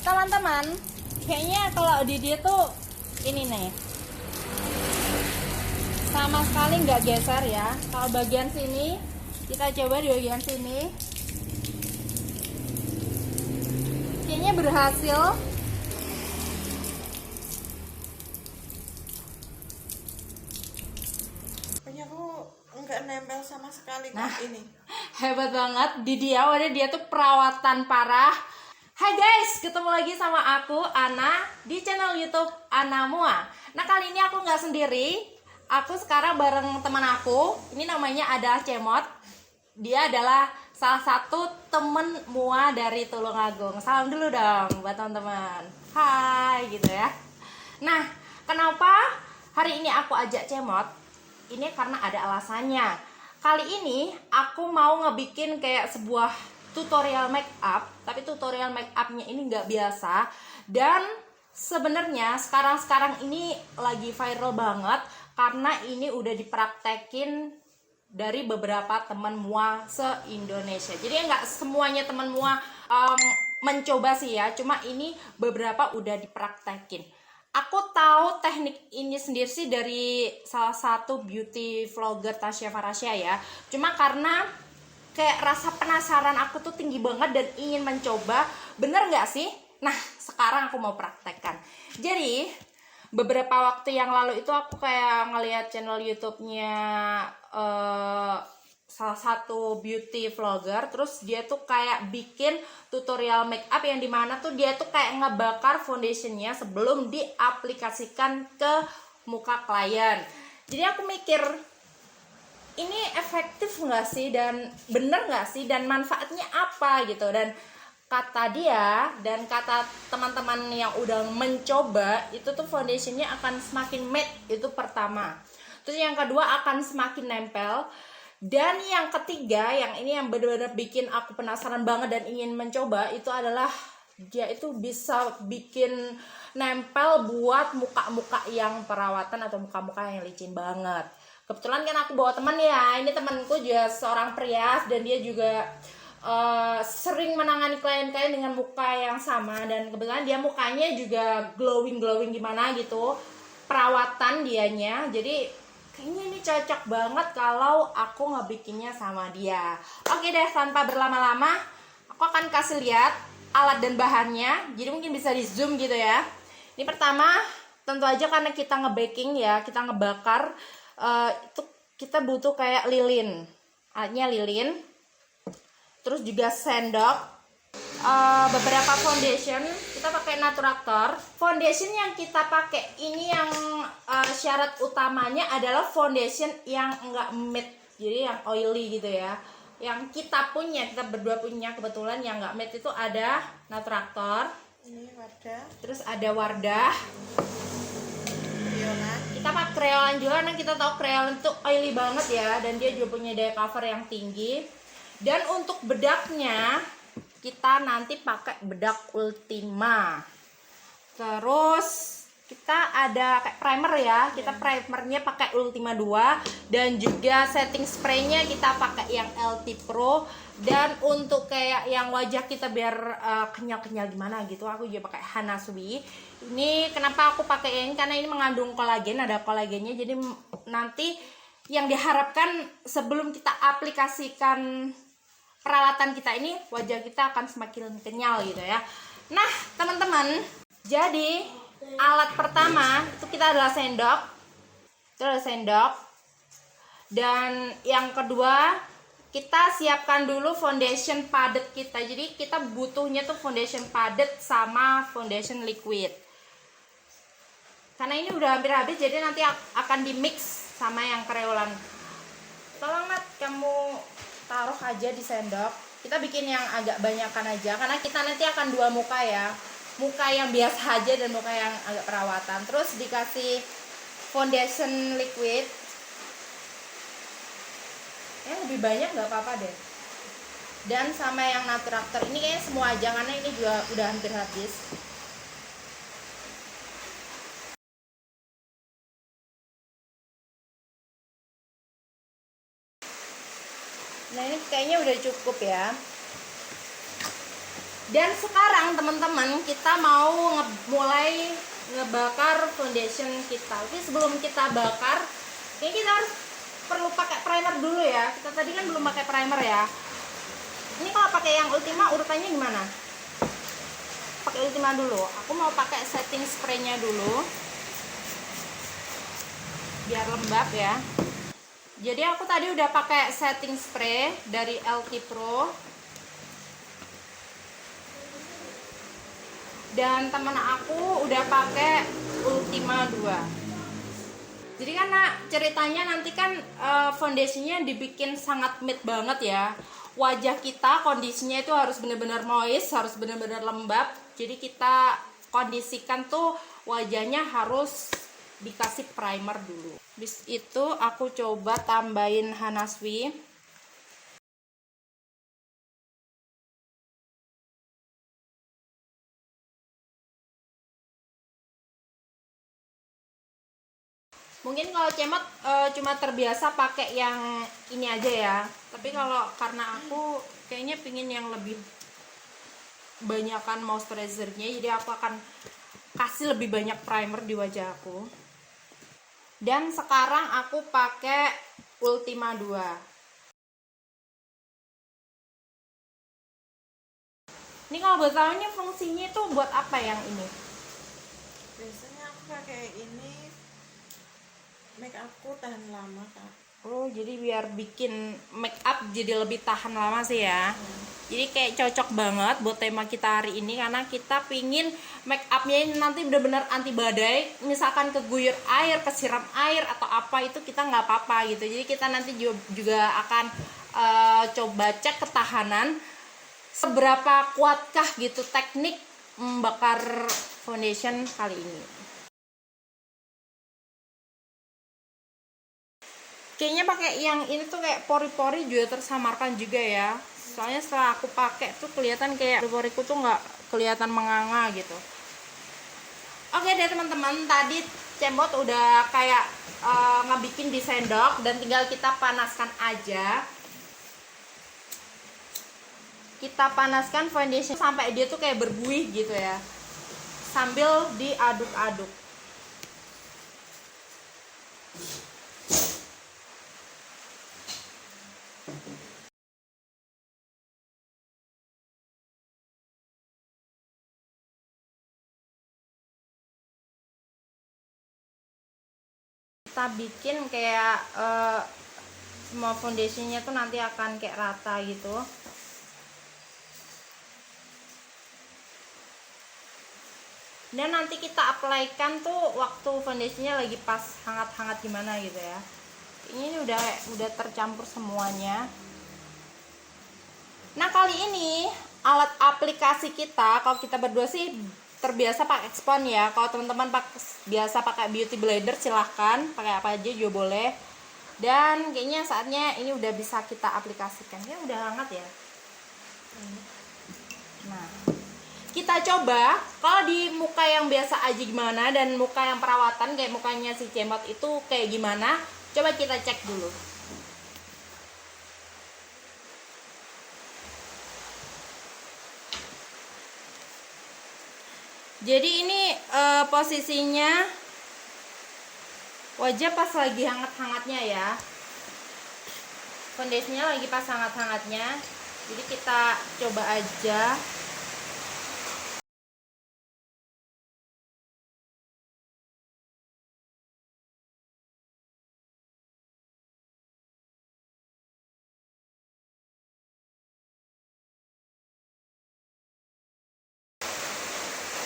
teman-teman, kayaknya kalau di dia tuh ini nih sama sekali nggak geser ya. Kalau bagian sini, kita coba di bagian sini, kayaknya berhasil. Punya aku nggak nempel sama sekali Nah, ini. hebat banget di dia. Waduh, dia tuh perawatan parah. Hai guys, ketemu lagi sama aku Ana di channel YouTube Ana Mua. Nah, kali ini aku nggak sendiri. Aku sekarang bareng teman aku. Ini namanya adalah Cemot. Dia adalah salah satu temen Mua dari Tulungagung. Salam dulu dong buat teman-teman. Hai gitu ya. Nah, kenapa hari ini aku ajak Cemot? Ini karena ada alasannya. Kali ini aku mau ngebikin kayak sebuah tutorial make up, tapi tutorial make upnya ini nggak biasa. Dan sebenarnya sekarang ini lagi viral banget karena ini udah dipraktekin dari beberapa teman Mua se-Indonesia. Jadi nggak semuanya teman Mua mencoba sih ya, cuma ini beberapa udah dipraktekin. Aku tahu teknik ini sendiri sih dari salah satu beauty vlogger Tasya Farasya ya. Cuma karena kayak rasa penasaran aku tuh tinggi banget dan ingin mencoba. Bener nggak sih? Nah, sekarang aku mau praktekkan. Jadi beberapa waktu yang lalu itu aku kayak ngeliat channel YouTube-nya salah satu beauty vlogger. Terus dia tuh kayak bikin tutorial make up yang dimana tuh dia tuh kayak ngebakar foundationnya sebelum diaplikasikan ke muka klien. Jadi aku mikir, ini efektif nggak sih dan bener nggak sih dan manfaatnya apa gitu. Dan kata dia dan kata teman-teman yang udah mencoba itu tuh foundationnya akan semakin matte, itu pertama. Terus yang kedua akan semakin nempel. Dan yang ketiga, yang ini yang benar-benar bikin aku penasaran banget dan ingin mencoba, itu adalah dia itu bisa bikin nempel buat muka-muka yang perawatan atau muka-muka yang licin banget. Kebetulan kan aku bawa teman ya, ini temanku juga seorang perias dan dia juga sering menangani klien-klien dengan muka yang sama. Dan kebetulan dia mukanya juga glowing gimana gitu, perawatan dianya. Jadi kayaknya ini cocok banget kalau aku ngebikinnya sama dia. Oke deh, tanpa berlama-lama aku akan kasih lihat alat dan bahannya. Jadi mungkin bisa di zoom gitu ya. Ini pertama, tentu aja karena kita nge-baking ya, kita ngebakar, itu kita butuh kayak lilin. Alatnya lilin. Terus juga sendok, beberapa foundation. Kita pakai Naturator. Foundation yang kita pakai ini yang syarat utamanya adalah foundation yang enggak matte, jadi yang oily gitu ya. Yang kita punya, kita berdua punya kebetulan yang enggak matte itu ada Naturator. Ini wadah. Terus ada Wardah. Kreolan. Kita pakai kreolan juga karena kita tahu kreolan itu oily banget ya, dan dia juga punya daya cover yang tinggi. Dan untuk bedaknya kita nanti pakai bedak Ultima. Terus kita ada kayak primer ya, kita primernya pakai Ultima 2 dan juga setting spraynya kita pakai yang LT Pro. Dan untuk kayak yang wajah kita biar kenyal-kenyal gimana gitu, aku juga pakai Hana Sui. Ini kenapa aku pakai ini, karena ini mengandung kolagen, ada kolagennya. Jadi nanti yang diharapkan sebelum kita aplikasikan peralatan kita ini, wajah kita akan semakin kenyal gitu ya. Nah teman-teman, jadi alat pertama itu kita adalah sendok. Itu adalah sendok. Dan yang kedua, kita siapkan dulu foundation padat kita. Jadi kita butuhnya tuh foundation padat sama foundation liquid. Karena ini udah hampir habis, jadi nanti akan di mix sama yang kreolan. Tolong Nat, kamu taruh aja di sendok. Kita bikin yang agak banyakan aja karena kita nanti akan dua muka ya, muka yang biasa aja dan muka yang agak perawatan. Terus dikasih foundation liquid ya, lebih banyak nggak apa-apa deh. Dan sama yang Naturator ini kayaknya semua aja karena ini juga udah hampir habis. Nah ini kayaknya udah cukup ya. Dan sekarang teman-teman kita mau mulai ngebakar foundation kita. Tapi sebelum kita bakar, ini kita harus perlu pakai primer dulu ya. Kita tadi kan belum pakai primer ya. Ini kalau pakai yang Ultima urutannya gimana? Pakai Ultima dulu. Aku mau pakai setting spraynya dulu, biar lembab ya. Jadi aku tadi udah pakai setting spray dari LT Pro. Dan temen aku udah pakai Ultima 2. Jadi karena ceritanya nanti kan foundationnya dibikin sangat matte banget ya. Wajah kita kondisinya itu harus benar-benar moist, harus benar-benar lembab. Jadi kita kondisikan tuh wajahnya harus dikasih primer dulu. Habis itu aku coba tambahin Hanaswi. Mungkin kalau Cemot cuma terbiasa pakai yang ini aja ya. Tapi kalau karena aku kayaknya pingin yang lebih banyakan moisturizer-nya, jadi aku akan kasih lebih banyak primer di wajah aku. Dan sekarang aku pakai Ultima 2. Ini kalau buat tahu ini fungsinya itu buat apa yang ini? Biasanya aku pakai ini, make upku tahan lama kak. Oh, jadi biar bikin make up jadi lebih tahan lama sih ya. Jadi kayak cocok banget buat tema kita hari ini, karena kita pingin make upnya ini nanti benar-benar anti badai. Misalkan keguyur air, kesiram air atau apa itu kita nggak apa-apa gitu. Jadi kita nanti juga akan coba cek ketahanan seberapa kuatkah gitu teknik membakar foundation kali ini. Kayaknya pakai yang ini tuh kayak pori-pori juga tersamarkan juga ya. Soalnya setelah aku pakai tuh kelihatan kayak pori-poriku tuh nggak kelihatan menganga gitu. Oke deh teman-teman, tadi Cemot udah kayak ngebikin di sendok dan tinggal kita panaskan aja. Kita panaskan foundation sampai dia tuh kayak berbuih gitu ya. Sambil diaduk-aduk. Kita bikin kayak semua foundationnya tuh nanti akan kayak rata gitu. Dan nanti kita apply-kan tuh waktu foundationnya lagi pas hangat-hangat gimana gitu ya. Ini udah tercampur semuanya. Nah kali ini alat aplikasi kita, kalau kita berdua sih terbiasa pakai Xpon ya. Kalau teman-teman biasa pakai beauty blender silahkan pakai apa aja juga boleh. Dan kayaknya saatnya ini udah bisa kita aplikasikan. Ya udah hangat ya. Nah, kita coba kalau di muka yang biasa aja gimana dan muka yang perawatan kayak mukanya si Cemot itu kayak gimana. Coba kita cek dulu. Jadi ini posisinya wajah pas lagi hangat-hangatnya ya. Foundationnya lagi pas hangat-hangatnya. Jadi kita coba aja.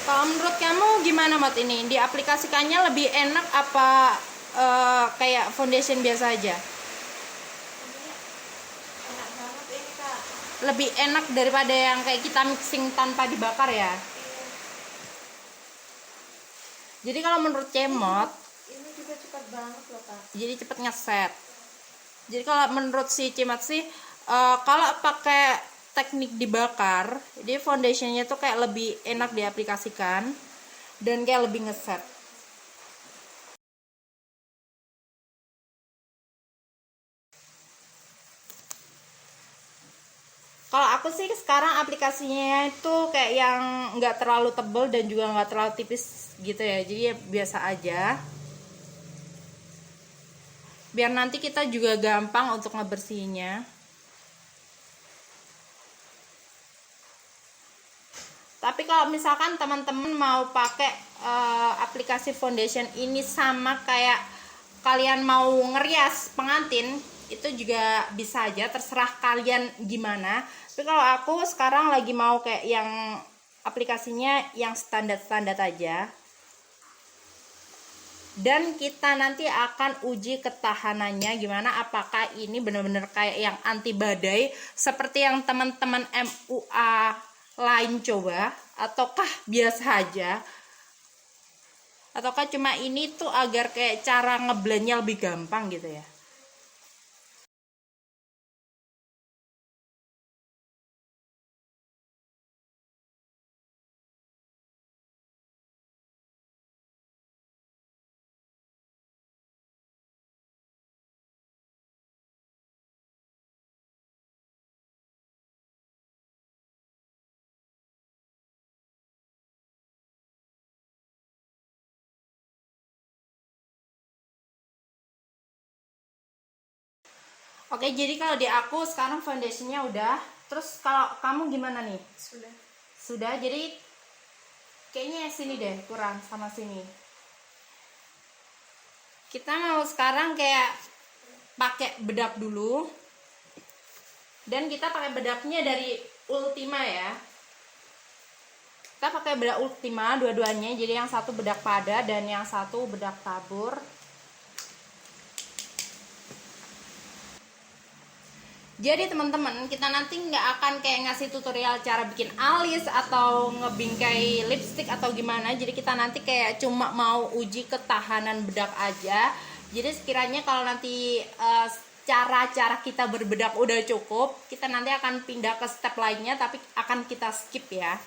Kalau menurut kamu gimana Mat ini? Diaplikasikannya lebih enak apa kayak foundation biasa aja? Ini enak banget ini kak. Lebih enak daripada yang kayak kita mixing tanpa dibakar ya? Jadi kalau menurut Cemot, Ini juga cepat banget loh kak. jadi cepet ngeset. Jadi kalau menurut si Cemot sih, kalau pakai teknik dibakar, jadi foundationnya tuh kayak lebih enak diaplikasikan dan kayak lebih ngeset. Kalau aku sih sekarang aplikasinya itu kayak yang nggak terlalu tebel dan juga nggak terlalu tipis gitu ya, jadi ya biasa aja, biar nanti kita juga gampang untuk ngebersihinnya. Tapi kalau misalkan teman-teman mau pakai aplikasi foundation ini sama kayak kalian mau ngerias pengantin, itu juga bisa aja, terserah kalian gimana. Tapi kalau aku sekarang lagi mau kayak yang aplikasinya yang standar-standar aja. Dan kita nanti akan uji ketahanannya gimana, apakah ini benar-benar kayak yang anti badai seperti yang teman-teman MUA lain coba, ataukah biasa aja, ataukah cuma ini tuh agar kayak cara ngeblendnya lebih gampang gitu ya. Oke, jadi kalau di aku sekarang foundationnya udah. Terus kalau kamu gimana nih? Sudah, jadi kayaknya sini deh, kurang sama sini. Kita mau sekarang kayak pakai bedak dulu. Dan kita pakai bedaknya dari Ultima ya. Kita pakai bedak Ultima dua-duanya, jadi yang satu bedak padat dan yang satu bedak tabur. Jadi teman-teman, kita nanti nggak akan kayak ngasih tutorial cara bikin alis atau ngebingkai lipstick atau gimana. Jadi kita nanti kayak cuma mau uji ketahanan bedak aja. Jadi sekiranya kalau nanti cara-cara kita berbedak udah cukup, kita nanti akan pindah ke step lainnya, tapi akan kita skip ya.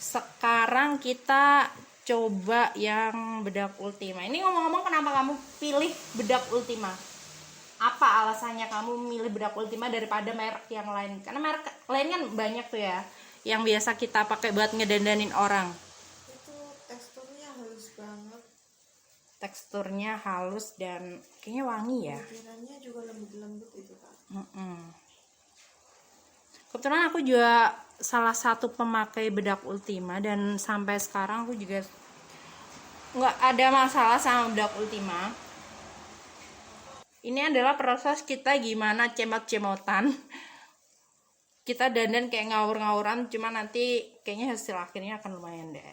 Sekarang kita coba yang bedak Ultima. Ini ngomong-ngomong, kenapa kamu pilih bedak Ultima? Apa alasannya kamu milih bedak Ultima daripada merek yang lain? Karena merek lain kan banyak tuh ya, yang biasa kita pakai buat ngedandanin orang. Itu teksturnya halus banget. Teksturnya halus dan kayaknya wangi ya. Lampirannya juga lembut-lembut itu Kak. Kebetulan aku juga salah satu pemakai bedak Ultima dan sampai sekarang aku juga nggak ada masalah sama bedak Ultima. Ini adalah proses kita gimana cemot-cemotan. Kita dandan kayak ngawur-ngawuran, cuma nanti kayaknya hasil akhirnya akan lumayan deh.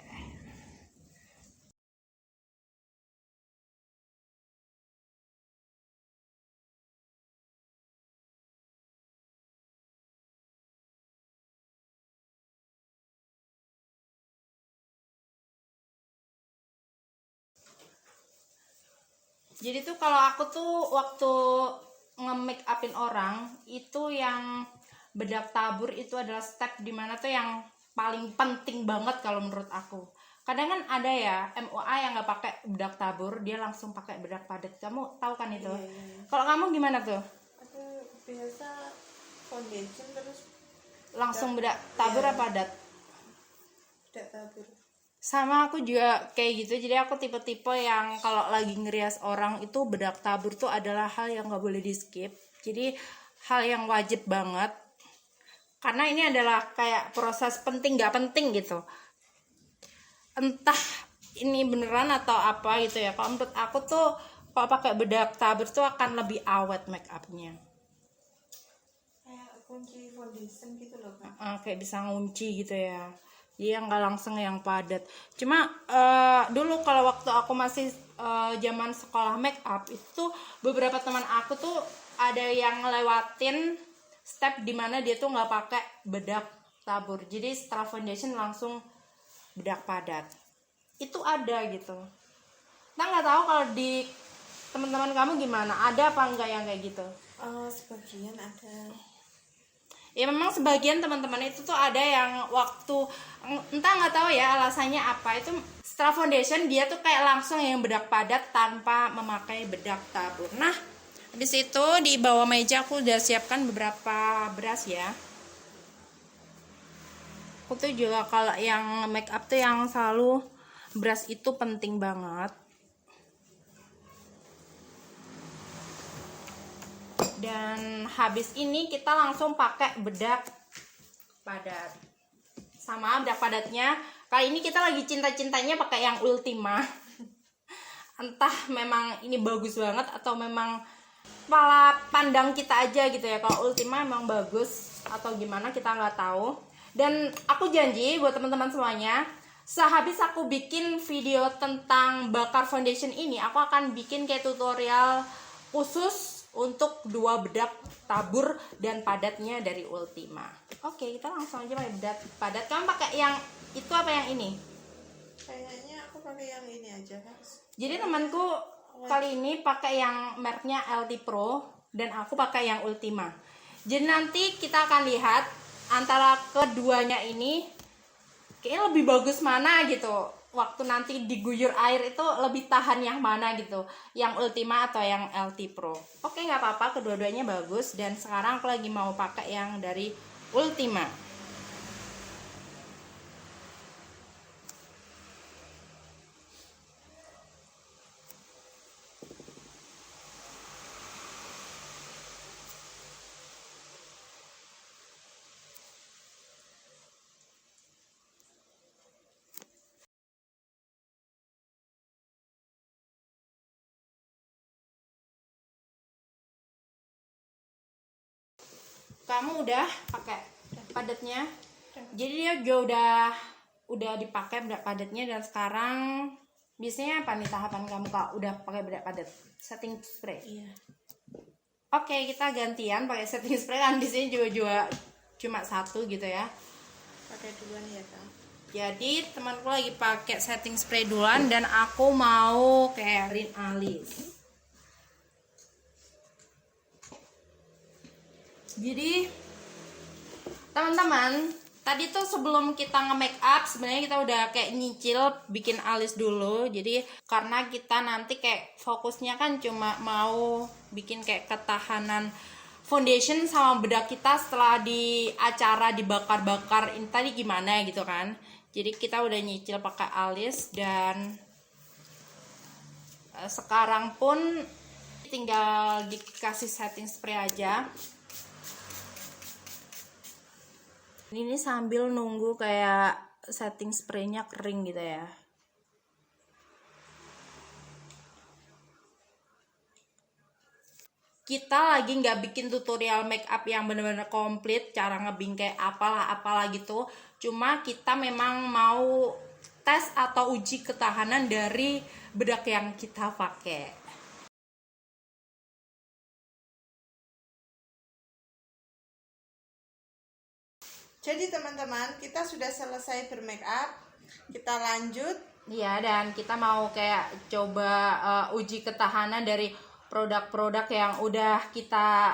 Jadi tuh kalau aku tuh waktu nge-make upin orang itu yang bedak tabur itu adalah step dimana tuh yang paling penting banget kalau menurut aku. Kadang kan ada ya MUA yang nggak pakai bedak tabur, dia langsung pakai bedak padat. Kamu tahu kan itu? Iya. Kalau kamu gimana tuh? Aku biasa foundation terus Langsung bedak tabur Iya. apa padat? bedak tabur. Sama aku juga kayak gitu. Jadi aku tipe-tipe yang kalau lagi ngerias orang itu bedak tabur tuh adalah hal yang nggak boleh di skip. Jadi hal yang wajib banget, karena ini adalah kayak proses penting nggak penting gitu, entah ini beneran atau apa gitu ya. Kalau menurut aku tuh kalau pakai bedak tabur tuh akan lebih awet make upnya. Kayak kunci foundation gitu loh Kak. Kayak bisa ngunci gitu ya. Iya, nggak langsung yang padat. Cuma dulu kalau waktu aku masih zaman sekolah make up itu beberapa teman aku tuh ada yang ngelewatin step dimana dia tuh nggak pakai bedak tabur. Jadi setelah foundation langsung bedak padat. Itu ada gitu. Nah, nggak tahu kalau di teman-teman kamu gimana? Ada apa enggak yang kayak gitu? Sebagian ada. Ya memang sebagian teman-teman itu tuh ada yang waktu entah nggak tahu ya alasannya apa, itu setelah foundation dia tuh kayak langsung yang bedak padat tanpa memakai bedak tabur. Nah, Habis itu di bawah meja aku udah siapkan beberapa brush ya. Aku tuh juga kalau yang make up tuh yang selalu brush itu penting banget. Dan habis ini kita langsung pakai bedak padat. Sama bedak padatnya. Kali ini kita lagi cinta-cintanya pakai yang Ultima. Entah memang ini bagus banget atau memang kepala pandang kita aja gitu ya. Kalau Ultima memang bagus atau gimana kita nggak tahu. Dan aku janji buat teman-teman semuanya, sehabis aku bikin video tentang bakar foundation ini, aku akan bikin kayak tutorial khusus untuk 2 bedak tabur dan padatnya dari Ultima. Oke, kita langsung aja pakai bedak padat. Kamu pakai yang itu apa yang ini? Kayaknya aku pakai yang ini aja, Kak. Jadi temanku kali ini pakai yang mereknya LT Pro dan aku pakai yang Ultima. Jadi nanti kita akan lihat antara keduanya ini kayaknya lebih bagus mana gitu. Waktu nanti diguyur air itu lebih tahan yang mana gitu, yang Ultima atau yang LT Pro. Oke, nggak apa-apa, kedua-duanya bagus. Dan sekarang aku lagi mau pakai yang dari Ultima. Kamu udah pakai padatnya, jadi dia juga udah dipakai bedak padatnya. Dan sekarang biasanya apa nih tahapan kamu Kak udah pakai bedak padat? Setting spray. Iya. Oke, kita gantian pakai setting spray kan di sini juga cuma satu gitu ya. Pakai duluan ya, Kak. Jadi temanku lagi pakai setting spray duluan dan aku mau carein alis. Jadi teman-teman, tadi tuh sebelum kita nge-make up sebenarnya kita udah kayak nyicil bikin alis dulu. Jadi karena kita nanti kayak fokusnya kan cuma mau bikin kayak ketahanan foundation sama bedak kita setelah di acara dibakar-bakar ini tadi gimana gitu kan. Jadi kita udah nyicil pakai alis dan sekarang pun tinggal dikasih setting spray aja. Ini sambil nunggu kayak setting spraynya kering gitu ya. Kita lagi nggak bikin tutorial make up yang bener-bener komplit, cara ngebingkai apalah gitu. Cuma kita memang mau tes atau uji ketahanan dari bedak yang kita pakai. Jadi teman-teman, kita sudah selesai bermake up. Kita lanjut. Iya, dan kita mau kayak coba uji ketahanan dari produk-produk yang udah kita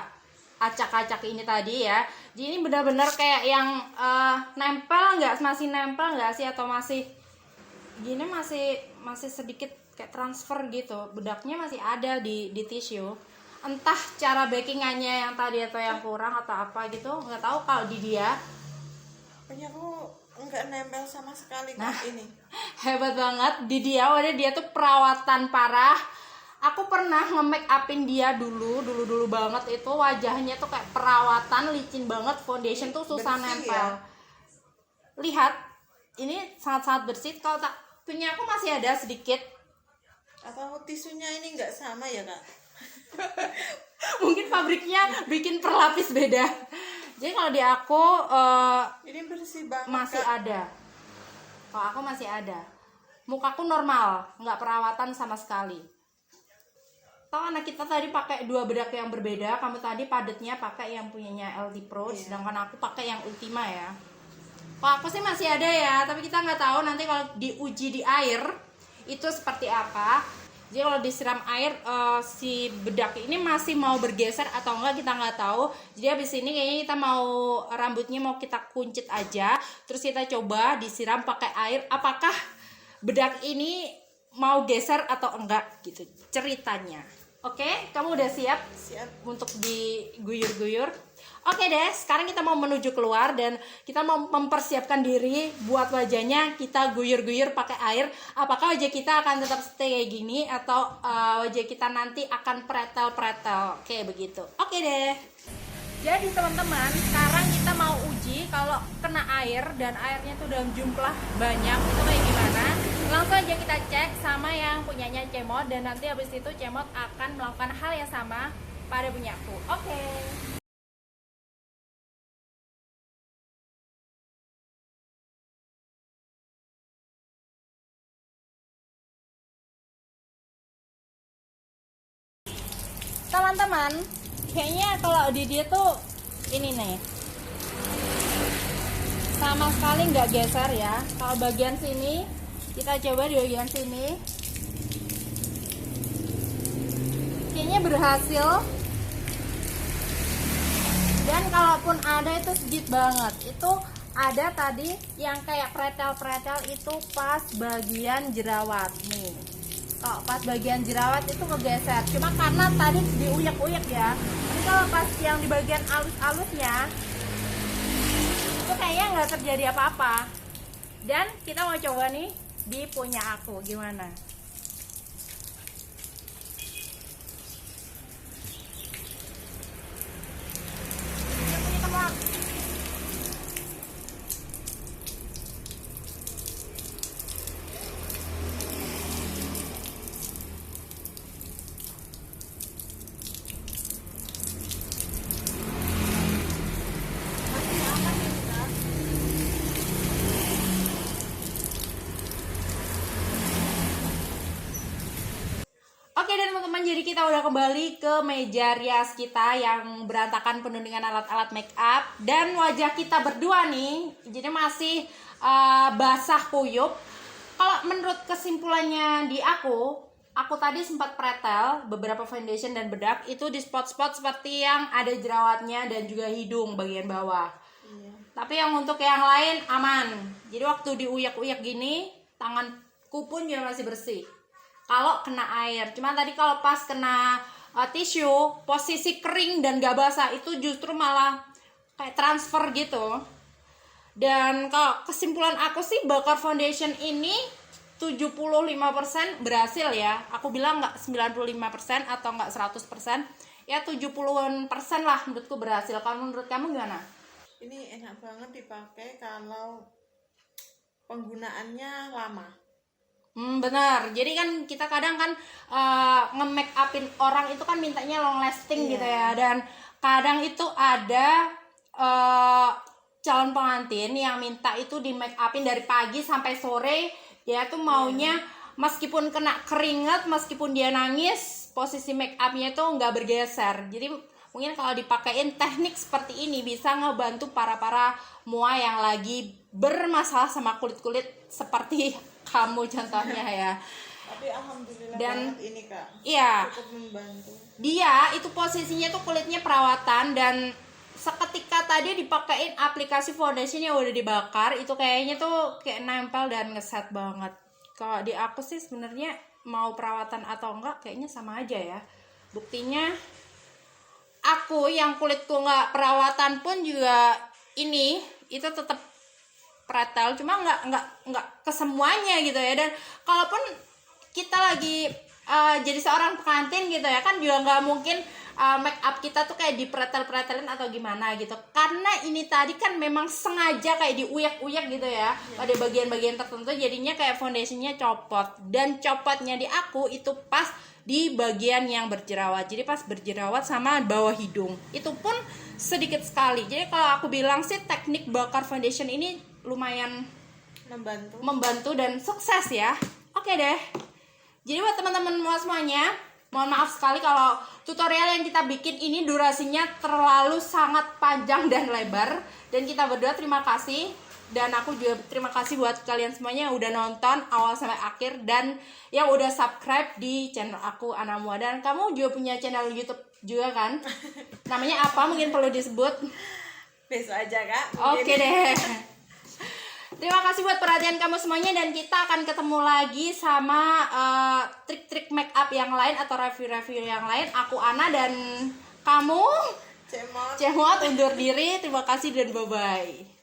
acak-acak ini tadi ya. Jadi ini benar-benar kayak yang nempel nggak, masih nempel nggak sih, atau masih gini, masih sedikit kayak transfer gitu. Bedaknya masih ada di tisu. Entah cara bakingannya yang tadi atau yang kurang atau apa gitu, nggak tahu kalau di dia. Punya aku nggak nempel sama sekali, Kak. Nah, ini hebat banget di dia. Waduh, dia tuh perawatan parah. Aku pernah nge-make upin dia dulu banget. Itu wajahnya tuh kayak perawatan, licin banget. Foundation tuh susah bersih nempel ya? Lihat, ini sangat-sangat bersih. Kalau tak punya aku masih ada sedikit. Atau tisunya ini nggak sama ya, Kak? Mungkin pabriknya bikin perlapis beda. Jadi kalau di aku Ini bersih banget, masih Kak. ada. Kalau aku masih ada. Mukaku normal, nggak perawatan sama sekali. Tahu anak kita tadi pakai 2 bedak yang berbeda. Kamu tadi padatnya pakai yang punyanya LT Pro, sedangkan aku pakai yang Ultima ya. Kalau aku sih masih ada ya, tapi kita nggak tahu nanti kalau diuji di air itu seperti apa. Jadi kalau disiram air si bedak ini masih mau bergeser atau enggak kita nggak tahu. Jadi habis ini kayaknya kita mau rambutnya mau kita kuncit aja, terus kita coba disiram pakai air. Apakah bedak ini mau geser atau enggak gitu ceritanya. Oke, kamu udah siap Siap. untuk diguyur-guyur? Oke deh, sekarang kita mau menuju keluar dan kita mau mempersiapkan diri buat wajahnya kita guyur-guyur pakai air. Apakah wajah kita akan tetap stay kayak gini atau wajah kita nanti akan pretel-pretel? Oke, begitu. Oke deh. Jadi teman-teman, sekarang kita mau uji kalau kena air dan airnya tuh dalam jumlah banyak itu kayak gimana. Langsung aja kita cek sama yang punyanya Cemot dan nanti habis itu Cemot akan melakukan hal yang sama pada punyaku. Oke. Teman-teman, kayaknya kalau di dia tuh ini nih sama sekali nggak geser ya. Kalau bagian sini kita coba di bagian sini, kayaknya berhasil. Dan kalaupun ada itu sedikit banget. Itu ada tadi yang kayak pretel-pretel itu pas bagian jerawat nih. Kalau pas bagian jerawat itu ngegeser, cuma karena tadi diuyak-uyak ya. Tapi kalau pas yang di bagian alus-alusnya itu kayaknya nggak terjadi apa-apa. Dan kita mau coba nih di punya aku gimana. Ini punya teman. Oke dan teman-teman, jadi kita udah kembali ke meja rias kita yang berantakan penuh dengan alat-alat make up. Dan wajah kita berdua nih, jadi masih basah kuyup. Kalau menurut kesimpulannya di aku tadi sempat pretel beberapa foundation dan bedak itu di spot-spot seperti yang ada jerawatnya dan juga hidung bagian bawah. Iya. Tapi yang untuk yang lain aman. Jadi waktu diuyak-uyak gini, tanganku pun juga masih bersih. Kalau kena air, cuma tadi kalau pas kena tisu, posisi kering dan gak basah itu justru malah kayak transfer gitu. Dan kalau kesimpulan aku sih bakar foundation ini 75% berhasil ya. Aku bilang nggak 95% atau nggak 100%, ya 70% lah menurutku berhasil. Kalau menurut kamu gimana? Ini enak banget dipakai kalau penggunaannya lama. Benar. Jadi kan kita kadang kan nge-make upin orang itu kan mintanya long lasting gitu ya. Dan kadang itu ada calon pengantin yang minta itu di make upin dari pagi sampai sore. Dia tuh maunya meskipun kena keringat, meskipun dia nangis, posisi make upnya itu nggak bergeser. Jadi mungkin kalau dipakein teknik seperti ini bisa ngebantu para mua yang lagi bermasalah sama kulit seperti kamu contohnya ya. Tapi alhamdulillah Dan banget ini Kak. iya, Cukup membantu. dia itu posisinya tuh kulitnya perawatan dan seketika tadi dipakein aplikasi foundation yang udah dibakar itu kayaknya tuh kayak nempel dan ngeset banget. Kalau di aku sih sebenarnya mau perawatan atau enggak kayaknya sama aja ya. Buktinya aku yang kulitku nggak perawatan pun juga ini itu tetap pretel, cuma nggak kesemuanya gitu ya. Dan kalaupun kita lagi jadi seorang pengantin gitu ya kan juga nggak mungkin make up kita tuh kayak dipretel-pretelin atau gimana gitu, karena ini tadi kan memang sengaja kayak diuyak-uyak gitu ya pada bagian-bagian tertentu, jadinya kayak foundationnya copot. Dan copotnya di aku itu pas di bagian yang berjerawat, jadi pas berjerawat sama bawah hidung itu pun sedikit sekali. Jadi kalau aku bilang sih teknik bakar foundation ini lumayan membantu dan sukses ya. Oke deh, jadi buat teman-teman semuanya, mohon maaf sekali kalau tutorial yang kita bikin ini durasinya terlalu sangat panjang dan lebar. Dan kita berdua terima kasih. Dan aku juga terima kasih buat kalian semuanya yang udah nonton awal sampai akhir. Dan yang udah subscribe di channel aku Anamua. Dan kamu juga punya channel YouTube juga kan? Namanya apa? Mungkin perlu disebut. Besok aja Kak. Oke deh. Terima kasih buat perhatian kamu semuanya, dan kita akan ketemu lagi sama trik-trik make up yang lain atau review-review yang lain. Aku Ana dan kamu Cemot. Cemot undur diri. Terima kasih dan bye-bye.